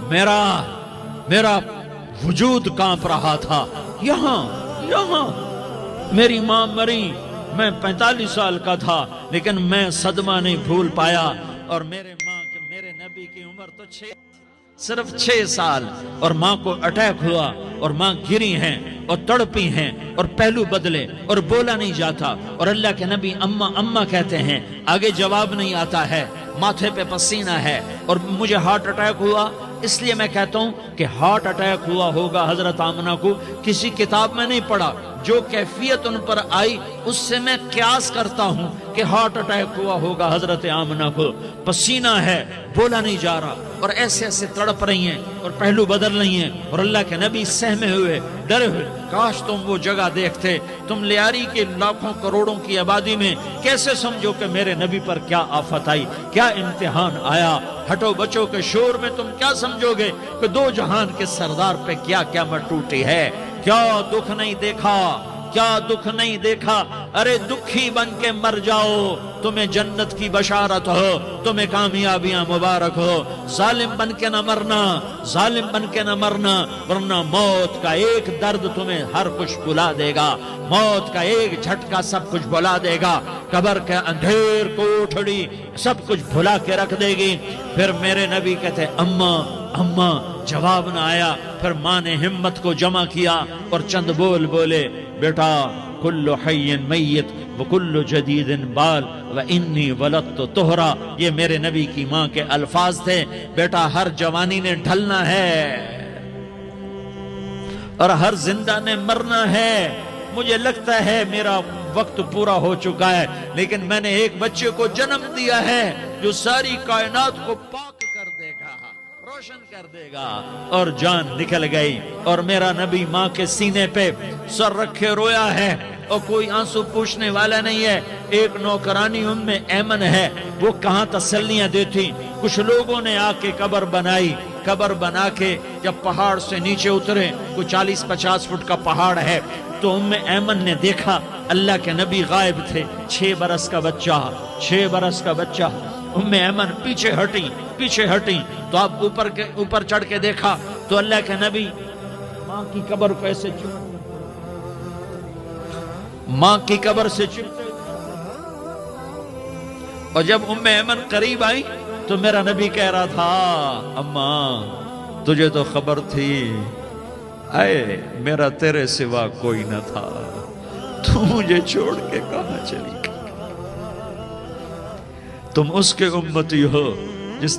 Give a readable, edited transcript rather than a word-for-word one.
میرا وجود کانپ رہا تھا. یہاں میری ماں مری، میں 45 سال کا تھا، لیکن میں صدمہ نہیں بھول پایا. اور میرے نبی کی عمر تو صرف 6 سال، اور ماں کو اٹیک ہوا اور ماں گری ہیں اور تڑپی ہیں اور پہلو بدلے اور بولا نہیں جاتا، اور اللہ کے نبی اماں کہتے ہیں، آگے جواب نہیں آتا ہے، ماتھے پہ پسینہ ہے، اور مجھے ہارٹ اٹیک ہوا. اس لیے میں کہتا ہوں کہ ہارٹ اٹیک ہوا ہوگا حضرت آمنہ کو، کسی کتاب میں نہیں پڑھا، جو کیفیت ان پر آئی اس سے میں قیاس کرتا ہوں کہ ہارٹ اٹیک ہوا ہوگا حضرت آمنہ کو. پسینہ ہے، بولا نہیں جا رہا، اور ایسے تڑپ رہی ہیں اور پہلو بدل رہی ہیں، اور اللہ کے نبی سہمے ہوئے، ڈرے ہوئے. کاش تم وہ جگہ دیکھتے. تم لیاری کے لاکھوں کروڑوں کی آبادی میں کیسے سمجھو کہ میرے نبی پر کیا آفت آئی، کیا امتحان آیا. ہٹو بچوں کے شور میں تم کیا سمجھو گے کہ 2 جہان کے سردار پہ کیا قیامت ٹوٹی ہے. کیا دکھ نہیں دیکھا، کیا دکھ نہیں دیکھا. ارے دکھی بن کے مر جاؤ، تمہیں جنت کی بشارت ہو، تمہیں کامیابیاں مبارک ہو. ظالم بن کے نہ مرنا، ظالم بن کے نہ مرنا، ورنہ موت کا ایک درد تمہیں ہر کچھ بھلا دے گا، موت کا ایک جھٹکا سب کچھ بھلا دے گا. قبر کے اندھیر کوٹھڑی سب کچھ بھلا کے رکھ دے گی. پھر میرے نبی کہتے اماں، جواب نہ آیا. پھر ماں نے ہمت کو جمع کیا اور چند بولے، بیٹا کل حی میت وکل جدید بال وانی ولدت طہرا. یہ میرے نبی کی ماں کے الفاظ تھے. بیٹا ہر جوانی نے ڈھلنا ہے اور ہر زندہ نے مرنا ہے. مجھے لگتا ہے میرا وقت پورا ہو چکا ہے، لیکن میں نے ایک بچے کو جنم دیا ہے جو ساری کائنات کو پاک کر دے گا، روشن کر دے گا. اور جان نکل گئی، اور میرا نبی ماں کے سینے پہ سر رکھے رویا ہے، اور کوئی آنسو پوچھنے والا نہیں ہے. ایک نوکرانی ایمن ہے، وہ کہاں تسلیاں دیتی. کچھ لوگوں نے آ کے قبر بنائی، قبر بنا کے جب پہاڑ سے نیچے اترے، کوئی 40-50 فٹ کا پہاڑ ہے، تو ایمن نے دیکھا اللہ کے نبی غائب تھے. 6 برس کا بچہ. ایمن پیچھے ہٹی تو اب اوپر چڑھ کے دیکھا تو اللہ کے نبی ماں کی قبر کو ایسے ماں کی قبر سے چمٹے. اور جب ایمن قریب آئی تو میرا نبی کہہ رہا تھا، اماں تجھے تو خبر تھی، اے میرا تیرے سوا کوئی نہ تھا، تو مجھے چھوڑ کے کہاں چلی گئی. تم اس کے امتی ہو جس نے